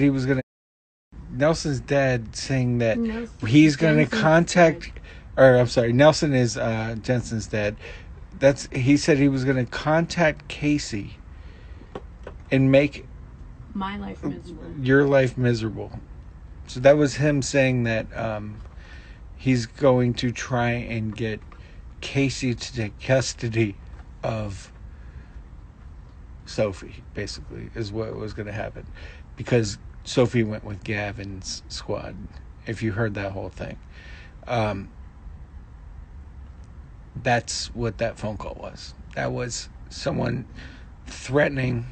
he was gonna. Nelson's dad saying that he's gonna Jenssen's contact, or I'm sorry, Nelson is Jensen's dad. He said he was gonna contact Casey and make my life miserable. Your life miserable. So that was him saying that he's going to try and get Casey to take custody of Sophie, basically, is what was going to happen. Because Sophie went with Gavin's squad, if you heard that whole thing. That's what that phone call was. That was someone threatening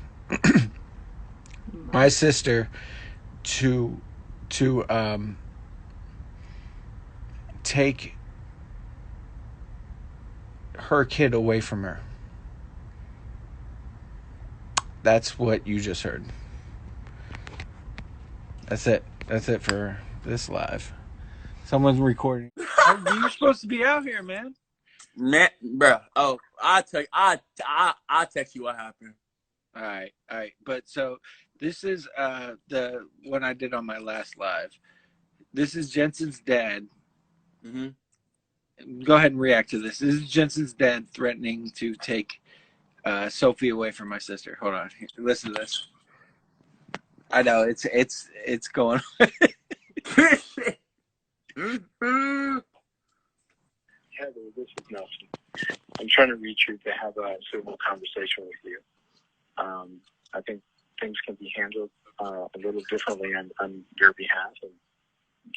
my sister to take her kid away from her. That's what you just heard. That's it. That's it for this live. Someone's recording. You're supposed to be out here, man. Man, bro. Oh, I'll text you what happened. All right. But so this is the one I did on my last live. This is Jensen's dad. Mm-hmm. Go ahead and react to this. This is Jensen's dad threatening to take Sophie away from my sister. Hold on. Listen to this. I know it's going. Heather, this is Nelson. I'm trying to reach you to have a civil conversation with you. I think things can be handled a little differently on your behalf and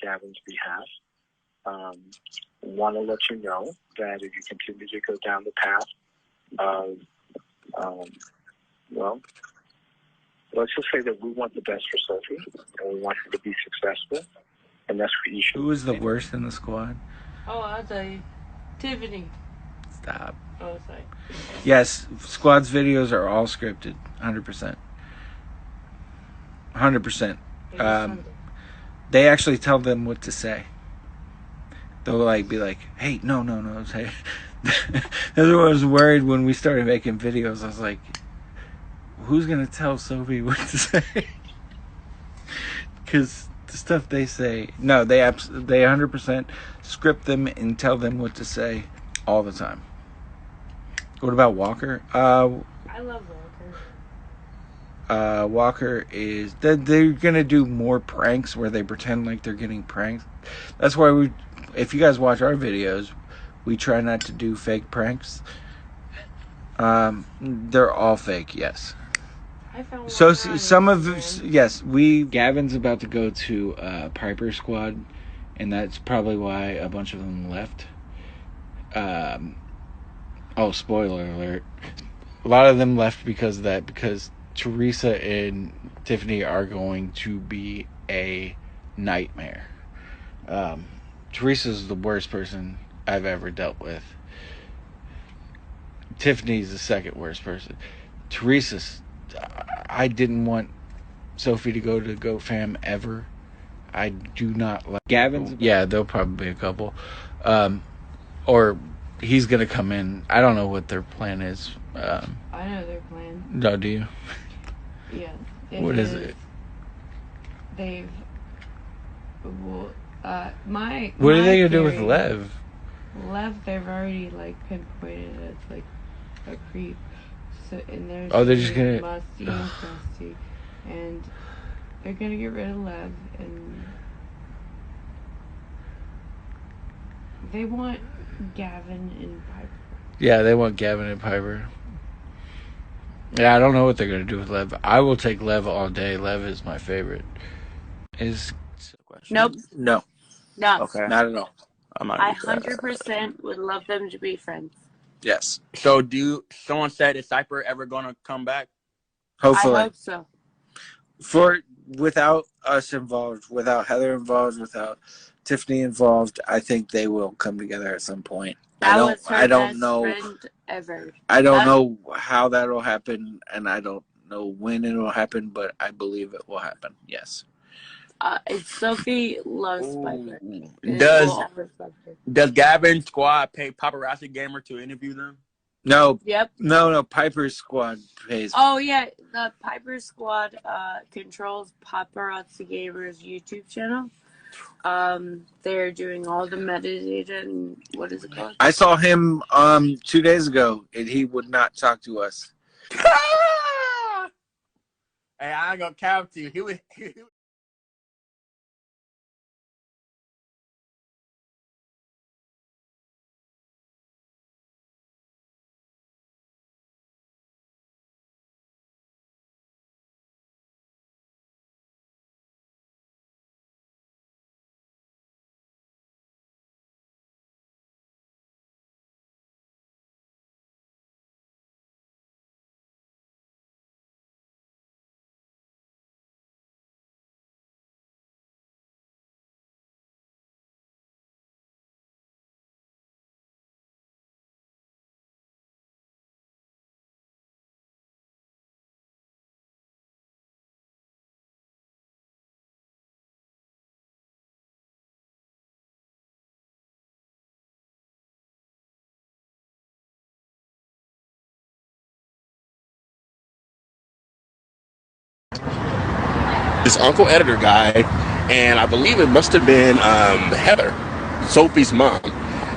Gavin's behalf. Want to let you know that if you continue to go down the path of, well, let's just say that we want the best for Sophie and we want her to be successful, and that's what you should. Who was the worst in the squad? Oh, I'll tell you. Tiffany. Stop. Oh, sorry. Yes, squad's videos are all scripted, 100%. 100%. They actually tell them what to say. They'll be like, hey, no. Say. That's what I was worried when we started making videos. I was like, who's gonna tell Sophie what to say? Because the stuff they say, no, they 100% script them and tell them what to say all the time. What about Walker? I love Walker. Walker is they're gonna do more pranks where they pretend like they're getting pranked. That's why if you guys watch our videos, we try not to do fake pranks. They're all fake, yes. I found So some of yes, Gavin's about to go to Piper Squad, and that's probably why a bunch of them left. Oh, spoiler alert! A lot of them left because of that. Because Teresa and Tiffany are going to be a nightmare. Teresa's the worst person I've ever dealt with. Tiffany's the second worst person. Teresa's. I didn't want Sophie to go to GoFam ever. I do not like Gavin's. Yeah, there'll probably be a couple. Or he's gonna come in. I don't know what their plan is. I know their plan. No, do you? Yeah. What is it? They've. Well, what are they gonna do with Lev? Lev, they've already pinpointed as a creep. So, and they're just gonna musty and crusty, and they're gonna get rid of Lev, and they want Gavin and Piper. Yeah, they want Gavin and Piper. Yeah, I don't know what they're gonna do with Lev. I will take Lev all day. Lev is my favorite. Nope. No. Okay. Not at all. I 100% would love them to be friends. Yes. So someone said, is Cypher ever going to come back? Hopefully. I hope so. Without us involved, without Heather involved, without Tiffany involved, I think they will come together at some point. That was her best friend ever. I don't know how that'll happen, and I don't know when it'll happen, but I believe it will happen. Yes. Sophie loves Piper. Does Gavin's squad pay Paparazzi Gamer to interview them? No. Yep. No. Piper's squad pays. Oh yeah, the Piper Squad controls Paparazzi Gamers YouTube channel. They're doing all the metadata and what is it called? I saw him 2 days ago, and he would not talk to us. Hey, I ain't gonna count to you. He was. This uncle editor guy, and I believe it must have been Heather, Sophie's mom.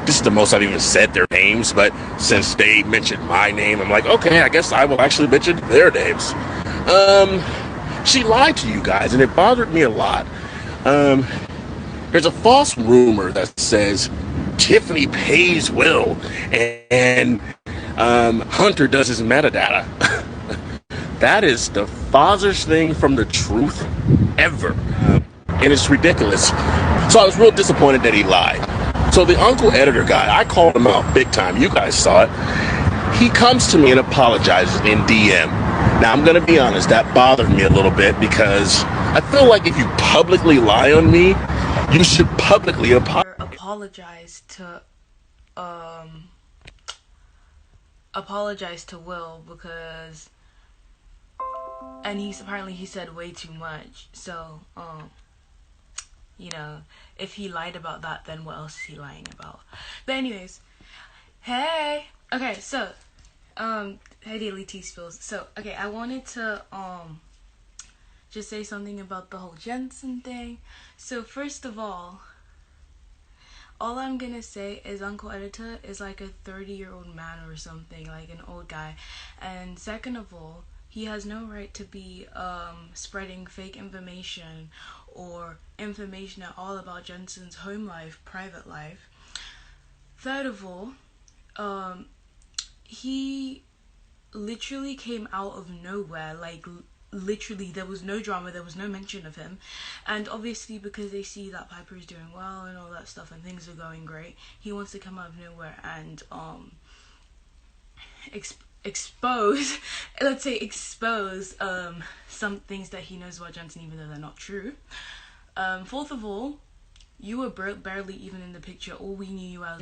This is the most I've even said their names, but since they mentioned my name, I'm like, okay, I guess I will actually mention their names. She lied to you guys, and it bothered me a lot. There's a false rumor that says Tiffany pays Will, and Hunter does his metadata. That is the farthest thing from the truth ever. And it's ridiculous. So I was real disappointed that he lied. So the uncle editor guy, I called him out big time. You guys saw it. He comes to me and apologizes in DM. Now, I'm going to be honest, that bothered me a little bit because I feel like if you publicly lie on me, you should publicly apologize to Will because, and he said way too much. So you know, if he lied about that, then what else is he lying about? But anyways, hey, okay, so hey Daily Tea Spills. So okay, I wanted to just say something about the whole Jentzen thing. So first of all I'm gonna say is Uncle Editor is like a 30-year-old man or something, like an old guy. And second of all, he has no right to be spreading fake information or information at all about Jentzen's home life, private life. Third of all, he literally came out of nowhere, like literally there was no drama, there was no mention of him, and obviously because they see that Piper is doing well and all that stuff and things are going great, he wants to come out of nowhere and expose some things that he knows about Jentzen, even though they're not true. Fourth of all, you were barely even in the picture. All we knew you as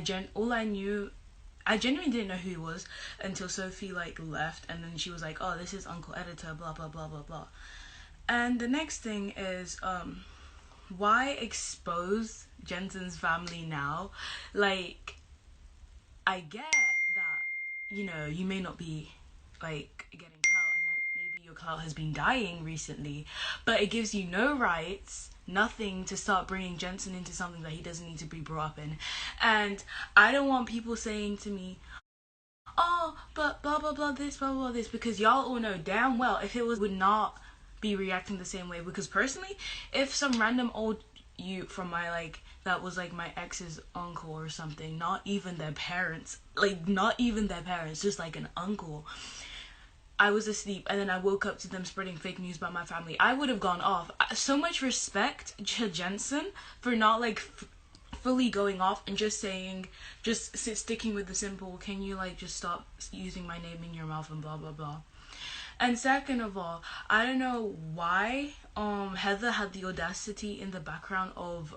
I genuinely didn't know who he was until Sophie like left, and then she was like, oh, this is Uncle Editor, blah blah blah blah blah. And the next thing is why expose Jentzen's family now? Like, I get that, you know, you may not be like getting clout, and maybe your clout has been dying recently, but it gives you no rights, nothing to start bringing Jentzen into something that he doesn't need to be brought up in. And I don't want people saying to me, oh, but blah blah blah this, blah blah this, because y'all all know damn well if it was, would not be reacting the same way. Because personally, if some random old youth from my like that was like my ex's uncle or something, not even their parents, just like an uncle, I was asleep and then I woke up to them spreading fake news about my family, I would have gone off. So much respect to Jentzen for not like fully going off and just saying, sticking with the simple, can you like just stop using my name in your mouth and blah blah blah. And second of all, I don't know why Heather had the audacity in the background of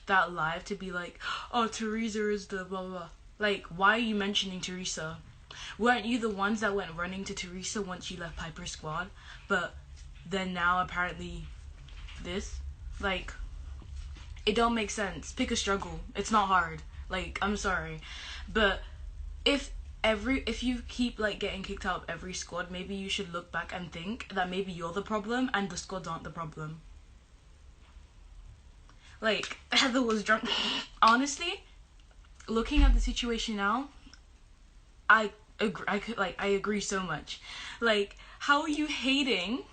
that live to be like, oh, Teresa is the blah blah blah. Like, why are you mentioning Teresa? Weren't you the ones that went running to Teresa once she left Piper's squad? But then now apparently this, like, it don't make sense. Pick a struggle. It's not hard. Like, I'm sorry, but if if you keep like getting kicked out of every squad, maybe you should look back and think that maybe you're the problem and the squads aren't the problem. Like, Heather was drunk. Honestly, looking at the situation now, I agree so much. Like, how are you hating?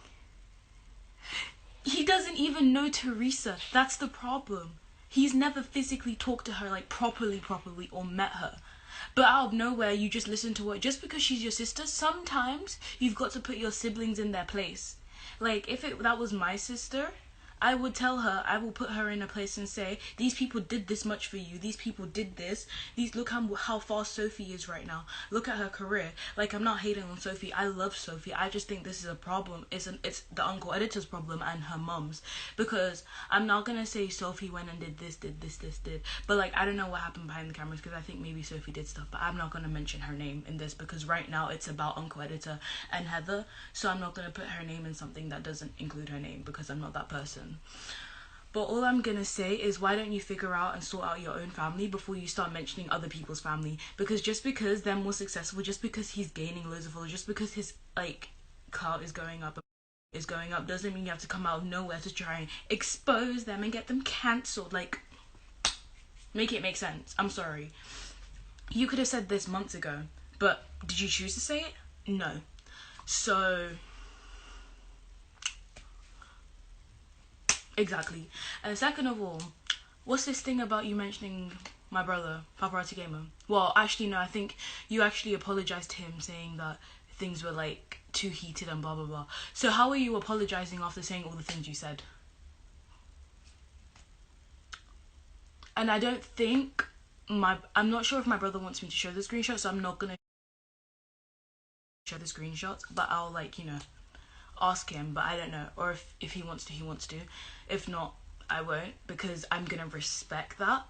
He doesn't even know Teresa. That's the problem. He's never physically talked to her like properly or met her. But out of nowhere, you just listen to her. Just because she's your sister, sometimes you've got to put your siblings in their place. Like, if that was my sister, I would tell her, I will put her in a place and say, these people did this much for you. These people did this. Look how far Sophie is right now. Look at her career. Like, I'm not hating on Sophie. I love Sophie. I just think this is a problem. It's the uncle editor's problem and her mum's. Because I'm not going to say Sophie went and did this. But, like, I don't know what happened behind the cameras because I think maybe Sophie did stuff. But I'm not going to mention her name in this because right now it's about uncle editor and Heather. So I'm not going to put her name in something that doesn't include her name because I'm not that person. But all I'm gonna say is, why don't you figure out and sort out your own family before you start mentioning other people's family? Because just because they're more successful, just because he's gaining loads of followers, just because his like clout is going up doesn't mean you have to come out of nowhere to try and expose them and get them cancelled. Like, make it make sense. I'm sorry. You could have said this months ago, but did you choose to say it? No. So exactly. And second of all, what's this thing about you mentioning my brother, Paparazzi Gamer? Well, actually, no, I think you actually apologized to him saying that things were, like, too heated and blah, blah, blah. So how are you apologizing after saying all the things you said? And I don't think I'm not sure if my brother wants me to show the screenshot, so I'm not gonna show the screenshots, but I'll, like, you know, ask him. But I don't know, or if he wants to, he wants to. If not, I won't, because I'm gonna respect that.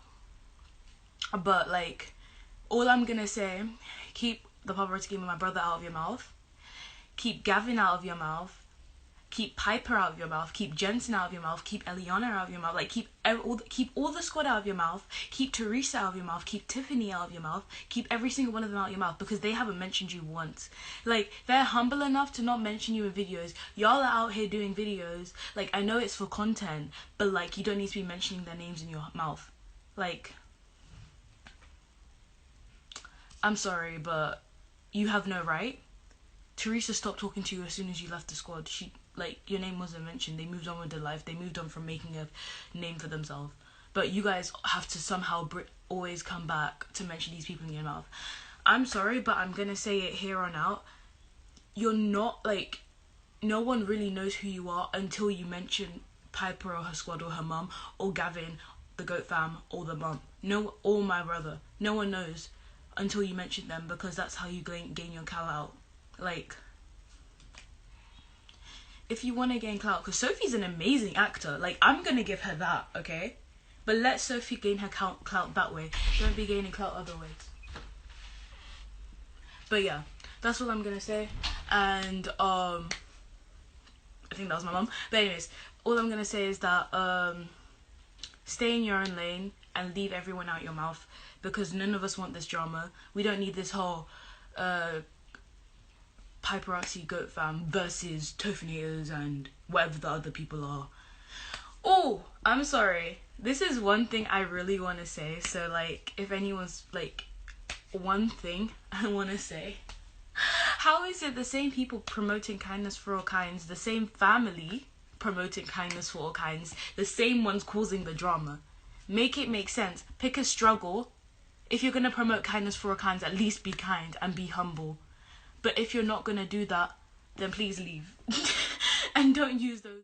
But, like, all I'm gonna say, keep the Paparazzi Game of my brother out of your mouth, keep Gavin out of your mouth, keep Piper out of your mouth, keep Jentzen out of your mouth, keep Elliana out of your mouth, like, keep all the squad out of your mouth, keep Teresa out of your mouth, keep Tiffany out of your mouth, keep every single one of them out of your mouth, because they haven't mentioned you once. Like, they're humble enough to not mention you in videos. Y'all are out here doing videos, like, I know it's for content, but, like, you don't need to be mentioning their names in your mouth. Like, I'm sorry, but you have no right. Teresa stopped talking to you as soon as you left the squad. Like, your name wasn't mentioned. They moved on with their life. They moved on from making a name for themselves. But you guys have to somehow always come back to mention these people in your mouth. I'm sorry, but I'm going to say it here on out. You're not, like, no one really knows who you are until you mention Piper or her squad or her mum or Gavin, the goat fam, or the mum. No, or my brother. No one knows until you mention them, because that's how you gain your clout out. Like, if you want to gain clout, because Sophie's an amazing actor, like, I'm gonna give her that, okay? But let Sophie gain her clout that way. Don't be gaining clout other ways. But yeah, that's what I'm gonna say. And I think that was my mum. But anyways, all I'm gonna say is that stay in your own lane and leave everyone out your mouth, because none of us want this drama. We don't need this whole paparazzi goat fam versus Tofinators and whatever the other people are. Oh, I'm sorry. This is one thing I really want to say. So, like, if anyone's, like, one thing I want to say. How is it the same people promoting kindness for all kinds, the same family promoting kindness for all kinds, the same ones causing the drama? Make it make sense. Pick a struggle. If you're going to promote kindness for all kinds, at least be kind and be humble. But if you're not going to do that, then please leave. And don't use those